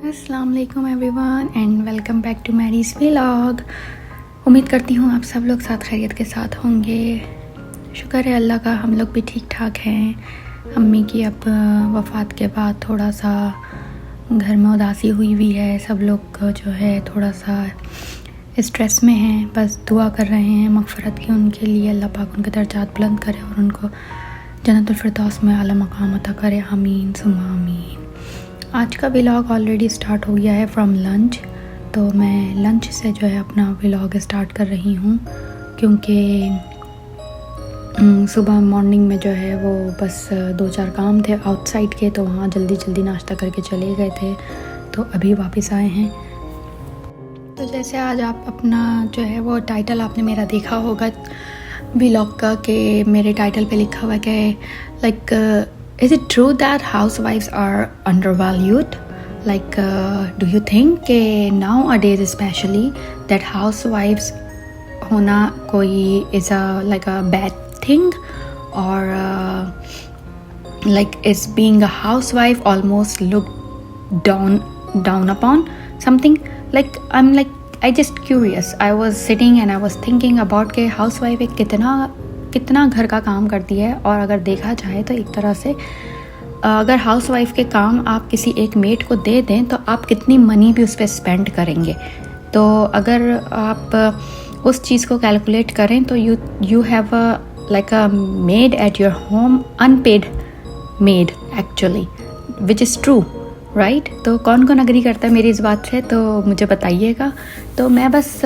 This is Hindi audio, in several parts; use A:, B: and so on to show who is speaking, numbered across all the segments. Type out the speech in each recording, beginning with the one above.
A: अस्सलाम वालेकुम everyone and welcome back to Mary's vlog. उम्मीद करती हूँ आप सब लोग साथ खैरियत के साथ होंगे। शुक्र है अल्लाह का, हम लोग भी ठीक ठाक हैं। अम्मी की अब वफ़ात के बाद थोड़ा सा घर में उदासी हुई हुई है। सब लोग जो है थोड़ा सा स्ट्रेस में हैं। बस दुआ कर रहे हैं मग़फ़िरत की उनके लिए, अल्लाह पाक उनके दर्जात बुलंद करे और उनको जन्नतुल फिरदौस में आला मकाम अता करे। आमीन सुम्मा आमीन। आज का व्लॉग ऑलरेडी स्टार्ट हो गया है फ्रॉम लंच, तो मैं लंच से जो है अपना व्लॉग स्टार्ट कर रही हूँ क्योंकि सुबह मॉर्निंग में जो है वो बस 2-4 काम थे आउटसाइड के, तो वहाँ जल्दी जल्दी नाश्ता करके चले गए थे, तो अभी वापस आए हैं। तो जैसे आज आप अपना जो है वो टाइटल आपने मेरा देखा होगा व्लॉग का, कि मेरे टाइटल पे लिखा हुआ है कि like is it true that housewives are undervalued? Like do you think कि nowadays especially that housewives होना कोई is a like a bad thing, or like is being a housewife almost looked down upon something? Like I'm like I just curious. I was sitting and I was thinking about के housewife एक कितना घर का काम करती है। और अगर देखा जाए तो एक तरह से अगर हाउसवाइफ के काम आप किसी एक मेड को दे दें तो आप कितनी मनी भी उस पर स्पेंड करेंगे। तो अगर आप उस चीज़ को कैलकुलेट करें तो you have like a maid at your home, unpaid maid actually, which is true right. तो कौन कौन अग्री करता है मेरी इस बात से, तो मुझे बताइएगा। तो मैं बस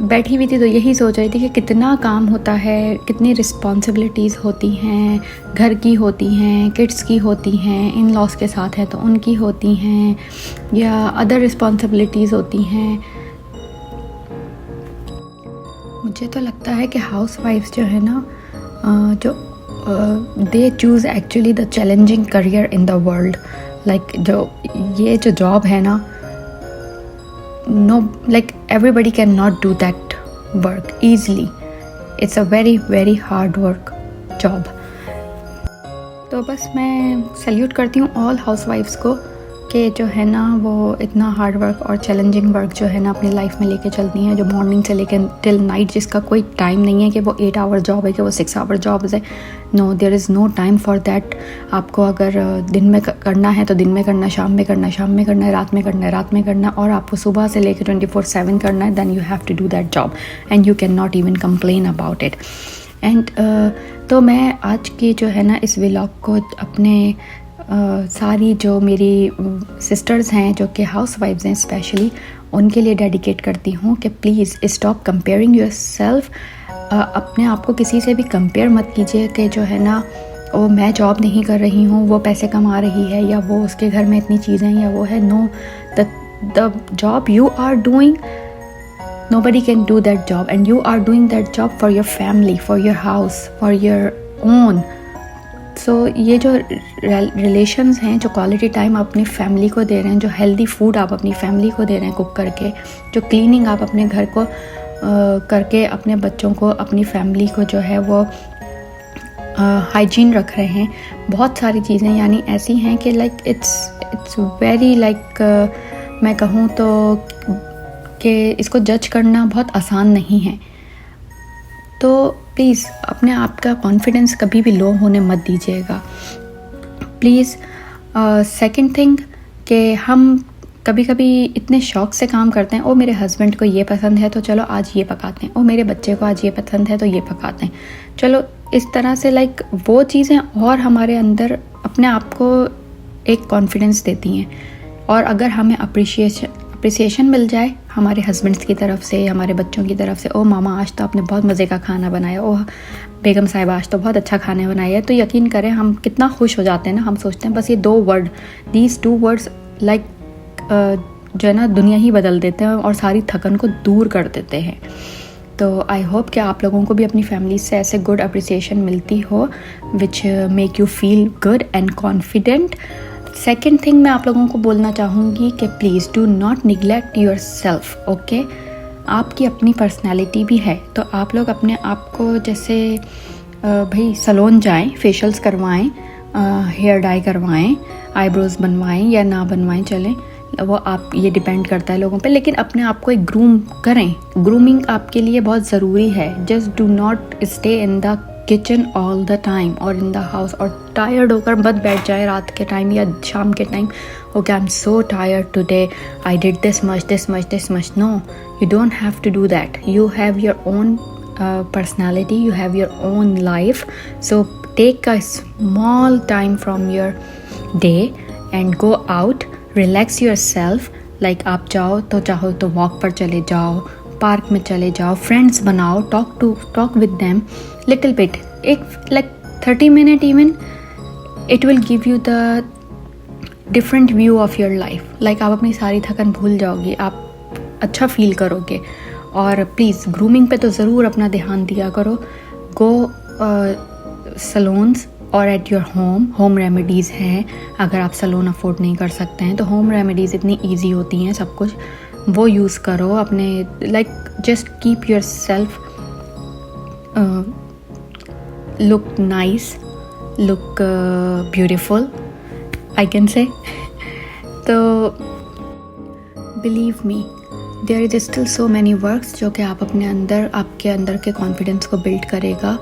A: बैठी हुई थी तो यही सोच रही थी कि कितना काम होता है, कितनी रिस्पॉन्सिबिलिटीज़ होती हैं, घर की होती हैं, किड्स की होती हैं, इन लॉस के साथ हैं तो उनकी होती हैं, या अदर रिस्पॉन्सिबिलिटीज़ होती हैं। मुझे तो लगता है कि हाउस वाइफ्स जो है ना जो they choose actually the challenging career in the world. Like जो ये जो जॉब है ना, no, like everybody cannot do that work easily. It's a very very hard work job. तो बस मैं सैल्यूट करती हूँ ऑल हाउसवाइफ्स को कि जो है ना वो इतना हार्ड वर्क और चैलेंजिंग वर्क जो है ना अपनी लाइफ में लेके चलती हैं, जो मॉर्निंग से लेकर टिल नाइट, जिसका कोई टाइम नहीं है कि वो 8 आवर जॉब है कि वो 6 आवर जॉब है। No, there is no time for that. आपको अगर दिन में करना है तो दिन में करना, शाम में करना, शाम में करना है, रात में करना है, रात में करना, और आपको सुबह से लेकर 24/7 करना है, then you have to do that job and you can not even complain about it. And तो मैं आज की जो है ना इस व्लॉग को अपने सारी जो मेरी सिस्टर्स हैं जो कि हाउस वाइफ्स हैं स्पेशली, उनके लिए डेडिकेट करती हूँ कि please stop comparing your self. अपने आप को किसी से भी कंपेयर मत कीजिए कि जो है ना वो मैं जॉब नहीं कर रही हूँ, वो पैसे कमा रही है, या वो उसके घर में इतनी चीज़ें या वो है। No, the job you are doing, nobody can do that job, and you are doing that job for your family, for your house, for your own. सो ये जो रिलेशंस हैं, जो क्वालिटी टाइम आप अपनी फैमिली को दे रहे हैं, जो हेल्दी फूड आप अपनी फैमिली को दे रहे हैं कुक करके, जो क्लीनिंग आप अपने घर को करके अपने बच्चों को, अपनी फैमिली को जो है वो हाइजीन रख रहे हैं, बहुत सारी चीज़ें यानी ऐसी हैं कि लाइक इट्स वेरी लाइक मैं कहूँ तो कि इसको जज करना बहुत आसान नहीं है। तो प्लीज़ अपने आप का कॉन्फिडेंस कभी भी लो होने मत दीजिएगा प्लीज़। सेकंड थिंग कि हम कभी कभी इतने शौक़ से काम करते हैं, ओ मेरे हस्बैंड को ये पसंद है तो चलो आज ये पकाते हैं, ओ मेरे बच्चे को आज ये पसंद है तो ये पकाते हैं, चलो इस तरह से लाइक वो चीज़ें और हमारे अंदर अपने आप को एक कॉन्फिडेंस देती हैं। और अगर हमें अप्रिसिएशन मिल जाए हमारे हस्बैंड्स की तरफ से, हमारे बच्चों की तरफ से, ओ मामा आज तो आपने बहुत मज़े का खाना बनाया, ओ बेगम साहिबा आज तो बहुत अच्छा खाना बनाया है, तो यकीन करें हम कितना खुश हो जाते हैं ना। हम सोचते हैं बस ये 2 वर्ड, दीज 2 वर्ड्स लाइक जो है ना दुनिया ही बदल देते हैं और सारी थकन को दूर कर देते हैं। तो आई होप कि आप लोगों को भी अपनी फैमिली से ऐसे गुड अप्रिसिएशन मिलती हो which make you feel good and confident. Second thing मैं आप लोगों को बोलना चाहूँगी कि please do not neglect your self. Okay, आपकी अपनी पर्सनैलिटी भी है, तो आप लोग अपने आप को जैसे भाई सलोन जाएं, फेशियल्स करवाएं, हेयर डाई करवाएं, आईब्रोज बनवाएं या ना बनवाएं, चलें, वो आप, ये डिपेंड करता है लोगों पे, लेकिन अपने आप को एक ग्रूम करें। ग्रूमिंग आपके लिए बहुत ज़रूरी है। Just do not stay in the kitchen all the time और इन द हाउस, और टायर्ड होकर मत बैठ जाए रात के टाइम या शाम के time, okay I am so tired today, I did this much. No, you don't have to do that. You have your own personality, you have your own life, so take a small time from your day and go out, relax yourself, like आप चाहो तो वॉक पर चले जाओ, पार्क में चले जाओ, फ्रेंड्स बनाओ, talk with them little bit, एक like 30 minute even, it will give you the different view of your life, like आप अपनी सारी थकन भूल जाओगे, आप अच्छा फील करोगे। और प्लीज़ ग्रूमिंग पे तो ज़रूर अपना ध्यान दिया करो। गो सलोन्स और एट योर होम रेमेडीज़ हैं। अगर आप सलोन अफोर्ड नहीं कर सकते हैं तो होम रेमेडीज़ इतनी ईजी होती हैं, सब कुछ वो यूज़ करो अपने, like just keep your self look nice, look beautiful, I can say. तो believe me, there is still so many works जो कि आप अपने अंदर, आपके अंदर के कॉन्फिडेंस को बिल्ड करेगा।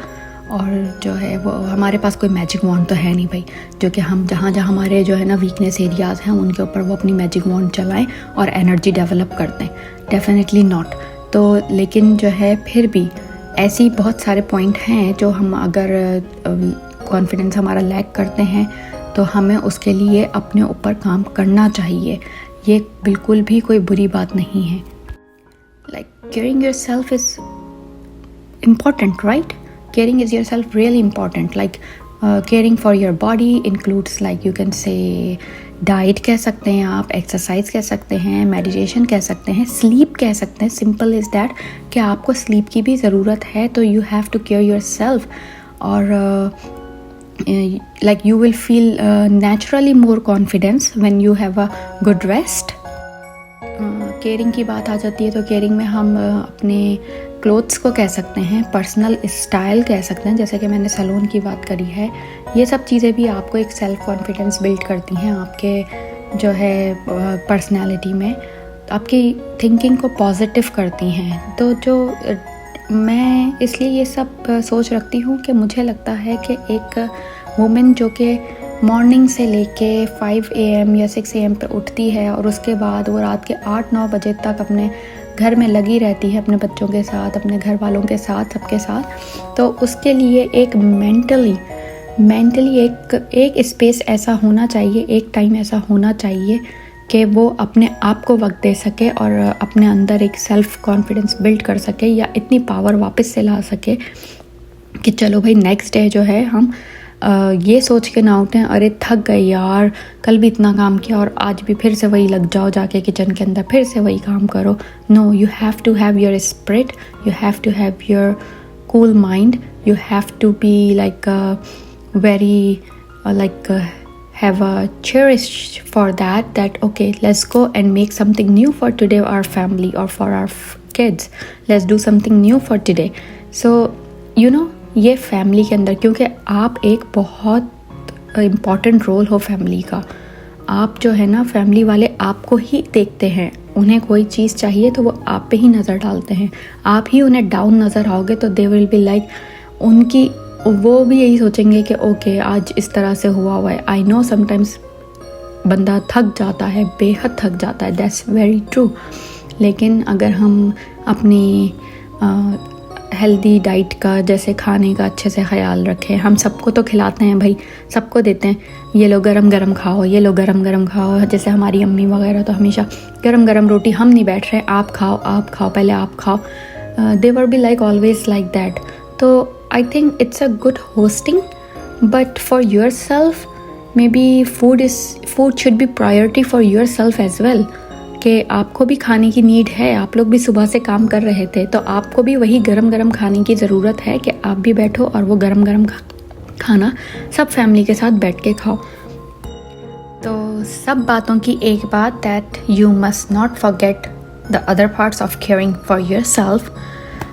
A: और जो है वो, हमारे पास कोई मैजिक वॉन्ड तो है नहीं भाई, जो कि हम जहाँ हमारे जो है ना वीकनेस एरियाज़ हैं उनके ऊपर वो अपनी मैजिक वॉन्ड चलाएं और एनर्जी डेवलप कर दें, डेफिनेटली नॉट। तो लेकिन जो है फिर भी ऐसी बहुत सारे पॉइंट हैं जो हम, अगर कॉन्फिडेंस हमारा लैक करते हैं तो हमें उसके लिए अपने ऊपर काम करना चाहिए। ये बिल्कुल भी कोई बुरी बात नहीं है। Like caring your self is important, right? Caring is your self really important. Like caring for your body includes, like you can say diet कह सकते हैं आप, एक्सरसाइज कह सकते हैं, मेडिटेशन कह सकते हैं, स्लीप कह सकते हैं। सिंपल इज़ दैट कि आपको स्लीप की भी ज़रूरत है, तो you have to care your self. और like you will feel naturally more confidence when you have a good rest। Caring की बात आ जाती है तो केयरिंग में हम अपने क्लोथ्स को कह सकते हैं, पर्सनल स्टाइल कह सकते हैं, जैसे कि मैंने सैलून की बात करी है। ये सब चीज़ें भी आपको एक सेल्फ कॉन्फिडेंस बिल्ड करती हैं आपके जो है पर्सनैलिटी में, आपकी थिंकिंग को पॉजिटिव करती हैं। तो जो मैं इसलिए ये सब सोच रखती हूँ कि मुझे लगता है कि एक वुमेन जो कि मॉर्निंग से लेके 5 AM या 6 AM पे उठती है और उसके बाद वो रात के 8-9 बजे तक अपने घर में लगी रहती है, अपने बच्चों के साथ, अपने घर वालों के साथ, सबके साथ, तो उसके लिए एक मेंटली एक स्पेस ऐसा होना चाहिए, एक टाइम ऐसा होना चाहिए कि वो अपने आप को वक्त दे सके और अपने अंदर एक सेल्फ कॉन्फिडेंस बिल्ड कर सके, या इतनी पावर वापस से ला सके कि चलो भाई नेक्स्ट डे जो है हम ये सोच के ना उठें, अरे थक गए यार, कल भी इतना काम किया और आज भी फिर से वही लग जाओ, जाके किचन के अंदर फिर से वही काम करो। No, you have to have your spirit, you have to have your cool mind, you have to be like very have a cherish for that okay, let's go and make something new for today, our family or for our kids, let's do something new for today। so you know, ये फैमिली के अंदर, क्योंकि आप एक बहुत इम्पॉर्टेंट रोल हो फैमिली का। आप जो है ना, फैमिली वाले आपको ही देखते हैं, उन्हें कोई चीज़ चाहिए तो वो आप पे ही नज़र डालते हैं। आप ही उन्हें डाउन नज़र आओगे तो दे विल बी लाइक, उनकी वो भी यही सोचेंगे कि ओके आज इस तरह से हुआ है। आई नो समटाइम्स बंदा थक जाता है, बेहद थक जाता है, दैट्स वेरी ट्रू। लेकिन अगर हम अपनी हेल्दी डाइट का, जैसे खाने का अच्छे से ख्याल रखें, हम सबको तो खिलाते हैं भाई, सबको देते हैं, ये लो गरम गरम खाओ, ये लो गरम गरम खाओ। जैसे हमारी अम्मी वगैरह तो हमेशा गरम गरम रोटी, हम नहीं बैठ रहे, आप खाओ पहले आप खाओ, they were be like always like that. तो I think it's a good hosting, but for yourself maybe food should be priority for yourself as well, कि आपको भी खाने की नीड है। आप लोग भी सुबह से काम कर रहे थे तो आपको भी वही गरम गरम खाने की ज़रूरत है कि आप भी बैठो और वो गरम गरम खाना सब फैमिली के साथ बैठ के खाओ। तो सब बातों की एक बात, that you must not forget the other parts of caring for yourself,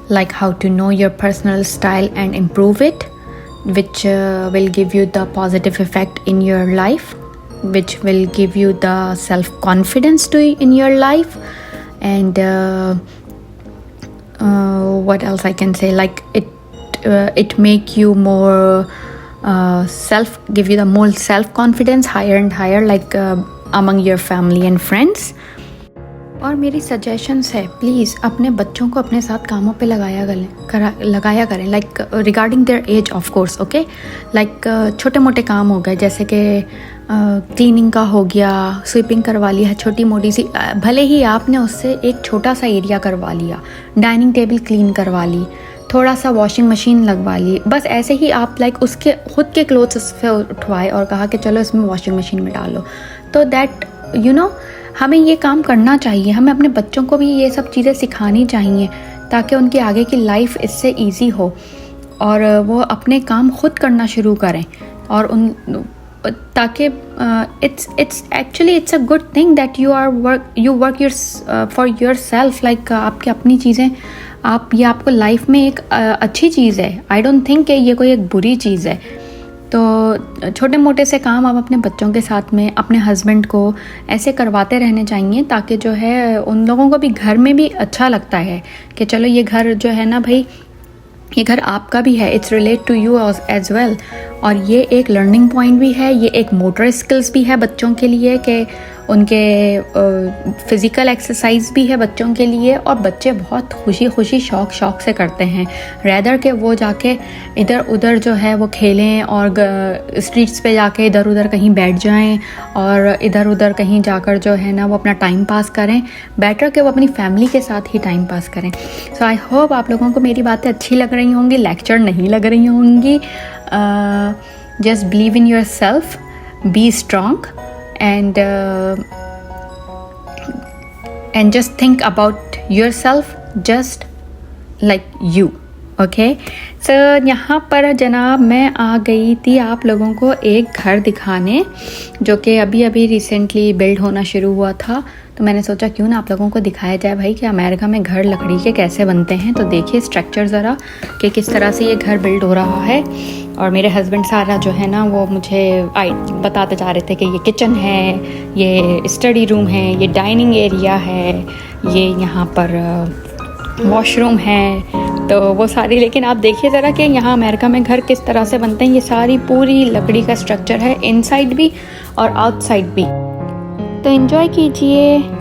A: like how to know your personal style and improve it, which will give you the positive effect in your life। which will give you the self confidence to in your life. And what else I can say, like it make you more give you the more self confidence higher and higher, like among your family and friends. और मेरी सजेशंस है, प्लीज़ अपने बच्चों को अपने साथ कामों पे लगाया करें, like regarding their age of course, okay. Like छोटे मोटे काम हो गए, जैसे कि क्लीनिंग का हो गया, स्वीपिंग करवा लिया है छोटी मोटी सी, भले ही आपने उससे एक छोटा सा एरिया करवा लिया, डाइनिंग टेबल क्लीन करवा ली, थोड़ा सा वॉशिंग मशीन लगवा ली, बस ऐसे ही आप लाइक उसके खुद के क्लोथ्स उससे उठवाए और कहा कि चलो इसमें वॉशिंग मशीन में डालो, तो दैट यू नो हमें ये काम करना चाहिए। हमें अपने बच्चों को भी ये सब चीज़ें सिखानी चाहिए ताकि उनकी आगे की लाइफ इससे इजी हो और वो अपने काम खुद करना शुरू करें, और उन ताकि it's actually it's a good thing that you work for your self, like आपकी अपनी चीज़ें ये आपको लाइफ में एक अच्छी चीज़ है। आई डोंट थिंक कि ये कोई एक बुरी चीज़ है। तो छोटे मोटे से काम आप अपने बच्चों के साथ में अपने हस्बैंड को ऐसे करवाते रहने चाहिए, ताकि जो है उन लोगों को भी घर में भी अच्छा लगता है कि चलो ये घर जो है ना भाई, ये घर आपका भी है, it's relate to you as well. और ये एक लर्निंग पॉइंट भी है, ये एक मोटर स्किल्स भी है बच्चों के लिए कि उनके फ़िज़िकल एक्सरसाइज भी है बच्चों के लिए, और बच्चे बहुत खुशी शौक से करते हैं, रैदर के वो जाके इधर उधर जो है वो खेलें और स्ट्रीट्स पे जाके इधर उधर कहीं बैठ जाएं और इधर उधर कहीं जाकर जो है ना वो अपना टाइम पास करें। बेटर कि वो अपनी फैमिली के साथ ही टाइम पास करें। सो आई होप आप लोगों को मेरी बातें अच्छी लग रही होंगी, लेक्चर नहीं लग रही होंगी। Just believe in your self, be strong, and just think about yourself just like you, okay? So यहाँ पर जनाब मैं आ गई थी आप लोगों को एक घर दिखाने जो कि अभी रिसेंटली बिल्ड होना शुरू हुआ था। तो मैंने सोचा क्यों ना आप लोगों को दिखाया जाए भाई कि अमेरिका में घर लकड़ी के कैसे बनते हैं। तो देखिए स्ट्रक्चर ज़रा कि किस तरह से ये घर बिल्ड हो रहा है। और मेरे हस्बैंड सारा जो है ना वो मुझे बताते जा रहे थे कि ये किचन है, ये स्टडी रूम है, ये डाइनिंग एरिया है, ये यहाँ पर वॉशरूम है, तो वो सारी। लेकिन आप देखिए ज़रा कि यहाँ अमेरिका में घर किस तरह से बनते हैं। ये सारी पूरी लकड़ी का स्ट्रक्चर है, इनसाइड भी और आउटसाइड भी। तो एंजॉय कीजिए।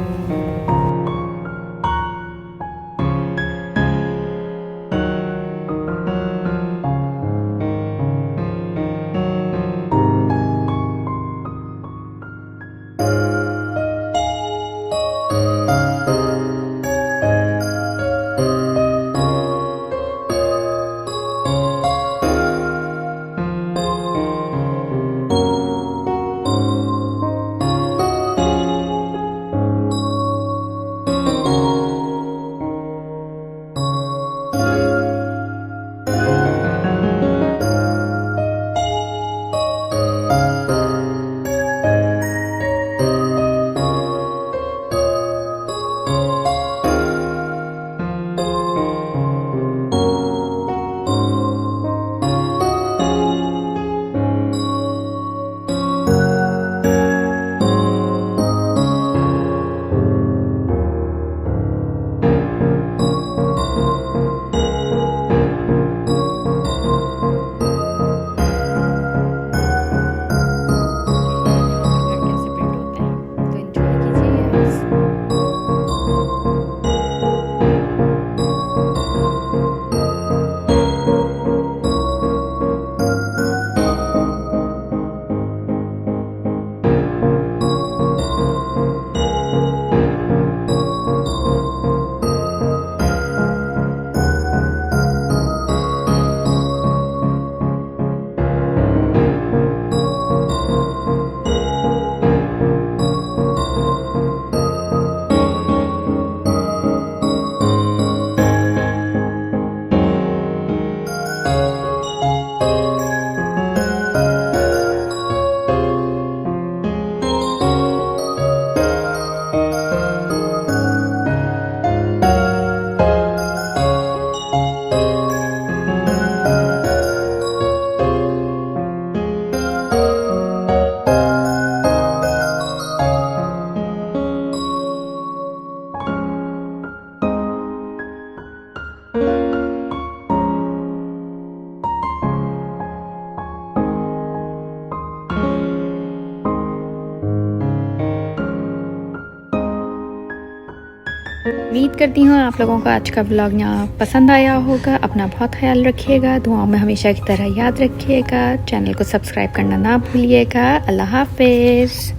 A: उम्मीद करती हूँ आप लोगों को आज का व्लॉग यहाँ पसंद आया होगा। अपना बहुत ख्याल रखिएगा, दुआओं में हमेशा की तरह याद रखिएगा, चैनल को सब्सक्राइब करना ना भूलिएगा। अल्लाह हाफिज़।